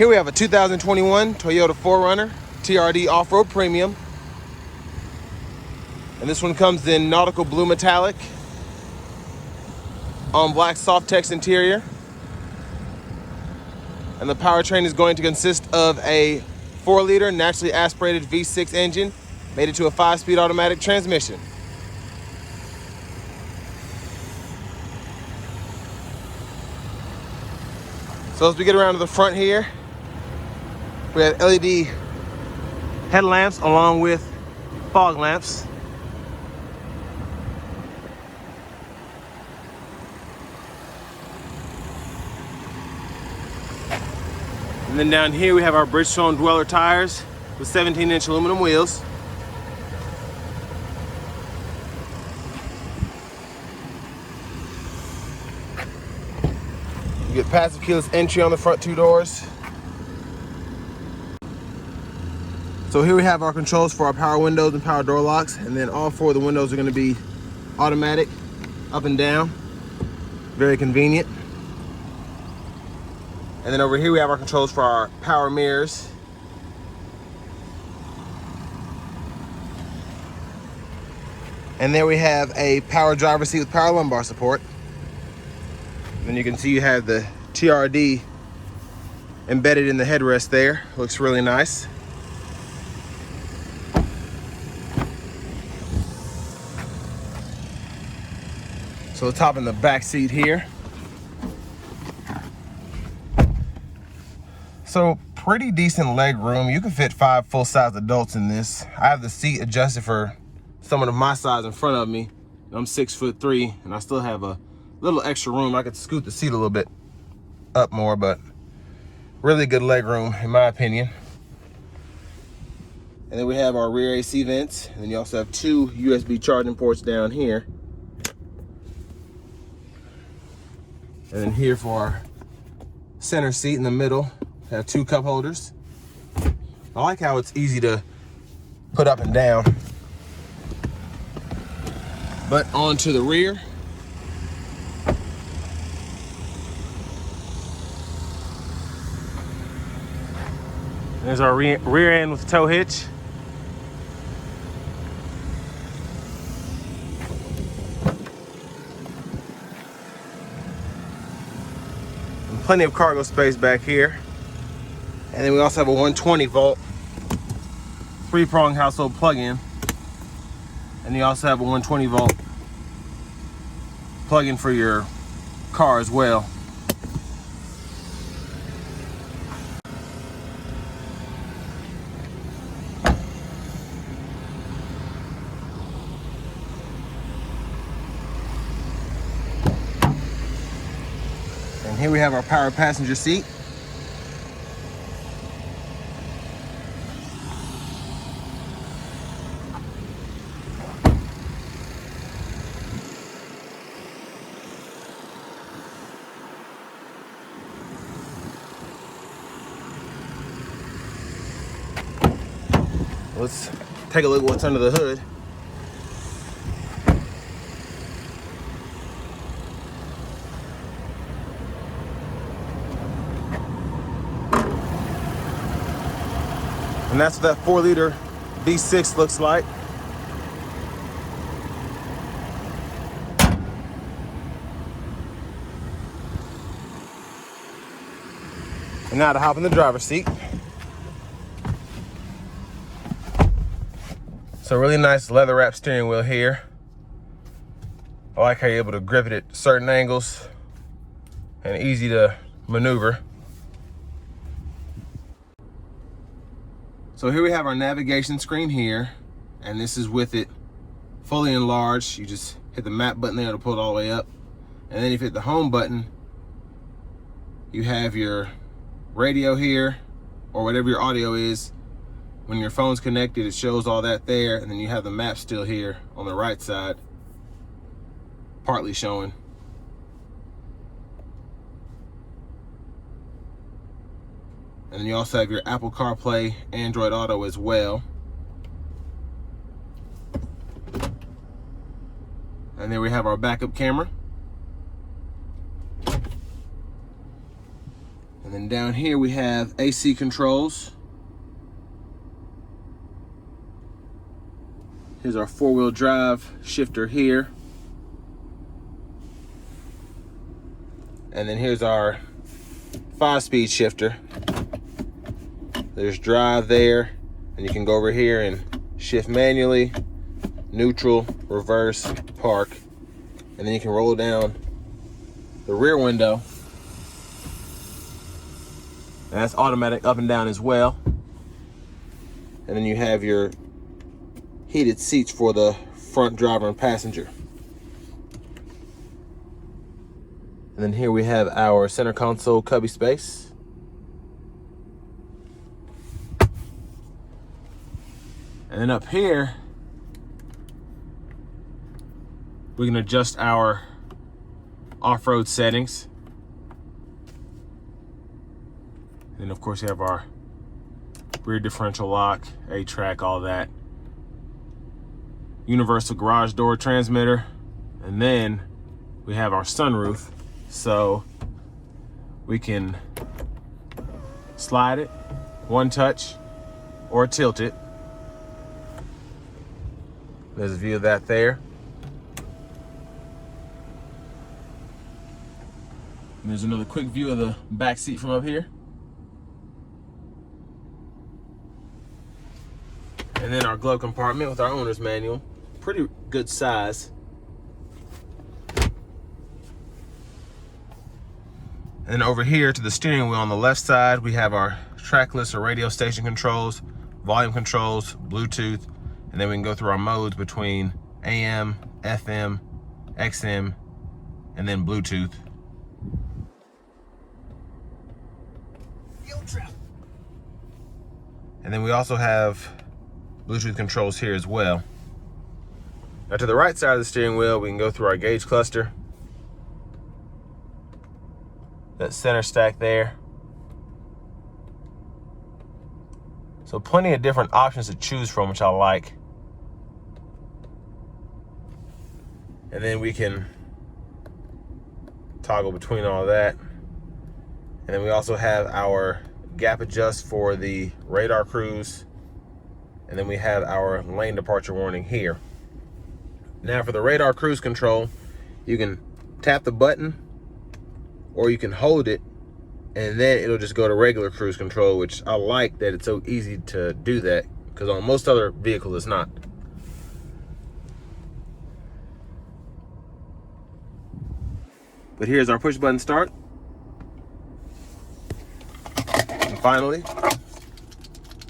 Here we have a 2021 Toyota 4Runner TRD Off Road Premium. And this one comes in nautical blue metallic on black softex interior. And the powertrain is going to consist of a 4-liter naturally aspirated V6 engine made into a 5-speed automatic transmission. So as we get around to the front here, we have LED headlamps along with fog lamps. And then down here we have our Bridgestone Dweller tires with 17-inch aluminum wheels. You get passive keyless entry on the front 2 doors. So here we have our controls for our power windows and power door locks, and then all 4 of the windows are going to be automatic, up and down. Very convenient. And then over here we have our controls for our power mirrors. And there we have a power driver's seat with power lumbar support. And then you can see you have the TRD embedded in the headrest there. Looks really nice. So the top and the back seat here. So pretty decent leg room. You can fit 5 full-size adults in this. I have the seat adjusted for someone of my size in front of me. I'm 6'3", and I still have a little extra room. I could scoot the seat a little bit up more, but really good leg room in my opinion. And then we have our rear AC vents, and then you also have 2 USB charging ports down here. And then here for our center seat in the middle, have 2 cup holders. I like how it's easy to put up and down. But onto the rear. There's our rear end with tow hitch. And plenty of cargo space back here. And then we also have a 120 volt 3-prong household plug-in. And you also have a 120 volt plug-in for your car as well. And here we have our power passenger seat. Let's take a look at what's under the hood. And that's what that 4-liter V6 looks like. And now to hop in the driver's seat. So really nice leather wrap steering wheel here. I like how you're able to grip it at certain angles and easy to maneuver. So here we have our navigation screen here, and this is with it fully enlarged. You just hit the map button there to pull it all the way up. And then if you hit the home button, you have your radio here, or whatever your audio is. When your phone's connected, it shows all that there, and then you have the map still here on the right side, partly showing. And then you also have your Apple CarPlay, Android Auto as well. And then we have our backup camera. And And then down here we have AC controls. Here's our 4-wheel drive shifter here. And then here's our 5-speed shifter. There's drive there, and you can go over here and shift manually, neutral, reverse, park, and then you can roll down the rear window. And that's automatic up and down as well. And then you have your heated seats for the front driver and passenger. And then here we have our center console cubby space. And then up here, we can adjust our off-road settings. And of course you have our rear differential lock, 8-track, all that. Universal garage door transmitter. And then we have our sunroof. So we can slide it, one touch, or tilt it. There's a view of that there. And there's another quick view of the back seat from up here. And then our glove compartment with our owner's manual. Pretty good size. And then over here to the steering wheel on the left side, we have our trackless or radio station controls, volume controls, Bluetooth, and then we can go through our modes between AM, FM, XM, and then Bluetooth. And then we also have Bluetooth controls here as well. Now to the right side of the steering wheel, we can go through our gauge cluster. That center stack there. So plenty of different options to choose from, which I like. And then we can toggle between all that. And then we also have our gap adjust for the radar cruise. And then we have our lane departure warning here. Now for the radar cruise control, you can tap the button or you can hold it and then it'll just go to regular cruise control, which I like that it's so easy to do that because on most other vehicles it's not. But here's our push button start. And finally,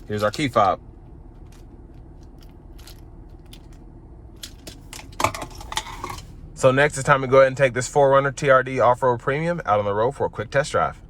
here's our key fob. So next it's time to go ahead and take this 4Runner TRD Off Road Premium out on the road for a quick test drive.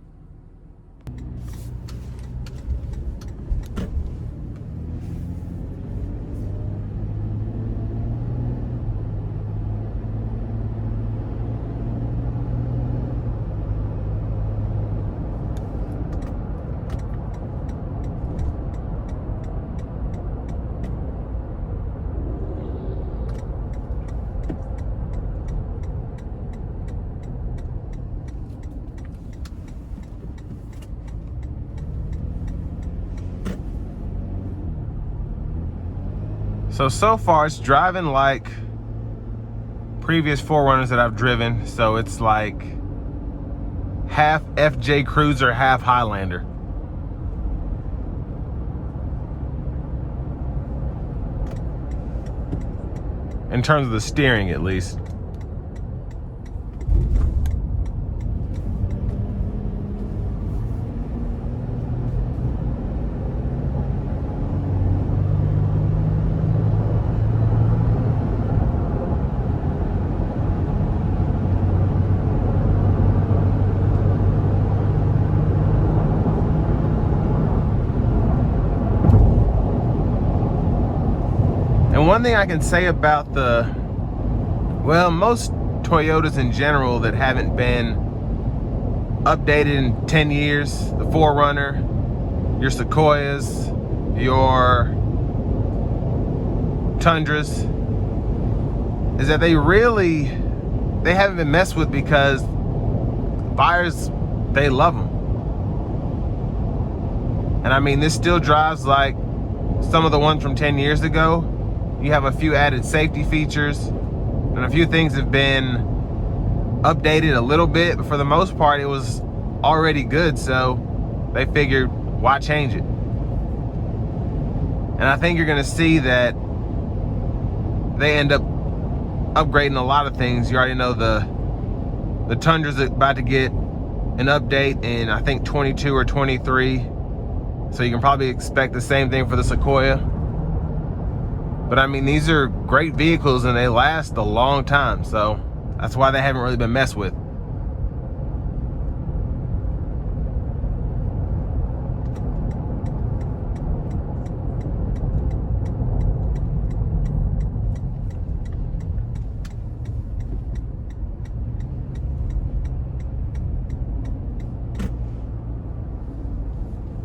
So far it's driving like previous 4Runners that I've driven. So it's like half FJ Cruiser, half Highlander. In terms of the steering, at least. And one thing I can say about most Toyotas in general that haven't been updated in 10 years, the 4Runner, your Sequoias, your Tundras, is that they haven't been messed with because buyers, they love them. And I mean, this still drives like some of the ones from 10 years ago. You have a few added safety features, and a few things have been updated a little bit, but for the most part, it was already good, so they figured, why change it? And I think you're gonna see that they end up upgrading a lot of things. You already know the Tundra's about to get an update in, I think, 22 or 23. So you can probably expect the same thing for the Sequoia. But I mean, these are great vehicles and they last a long time. So that's why they haven't really been messed with.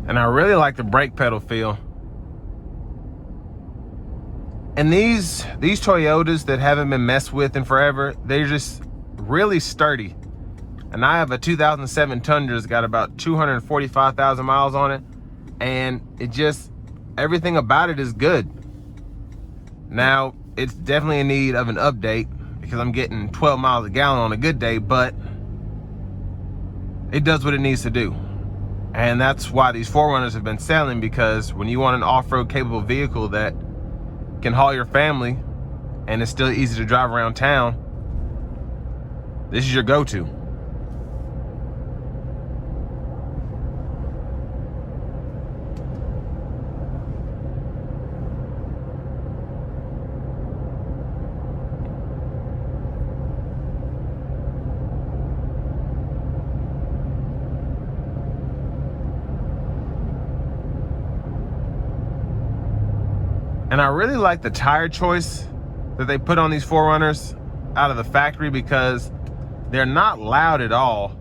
And I really like the brake pedal feel. And these Toyotas that haven't been messed with in forever, they're just really sturdy. And I have a 2007 Tundra, it's got about 245,000 miles on it. And it just, everything about it is good. Now, it's definitely in need of an update because I'm getting 12 miles a gallon on a good day, but it does what it needs to do. And that's why these 4Runners have been selling, because when you want an off-road capable vehicle that can haul your family and it's still easy to drive around town, this is your go-to. And I really like the tire choice that they put on these 4Runners out of the factory, because they're not loud at all,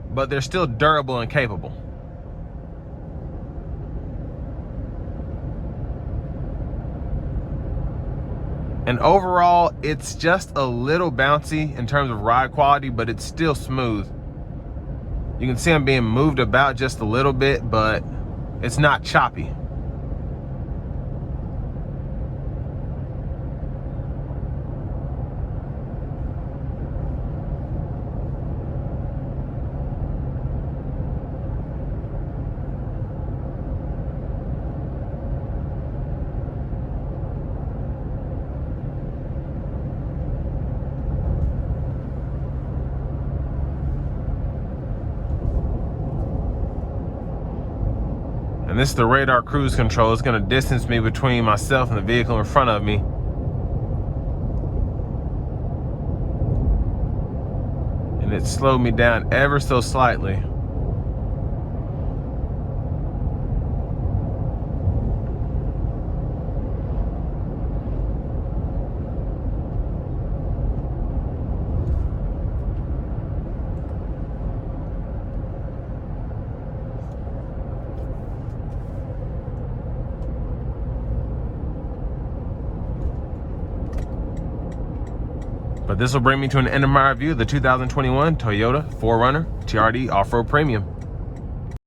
but they're still durable and capable. And overall, it's just a little bouncy in terms of ride quality, but it's still smooth. You can see I'm being moved about just a little bit, but it's not choppy. And this is the radar cruise control. It's gonna distance me between myself and the vehicle in front of me. And it slowed me down ever so slightly. But this will bring me to an end of my review of the 2021 Toyota 4Runner TRD Off Road Premium.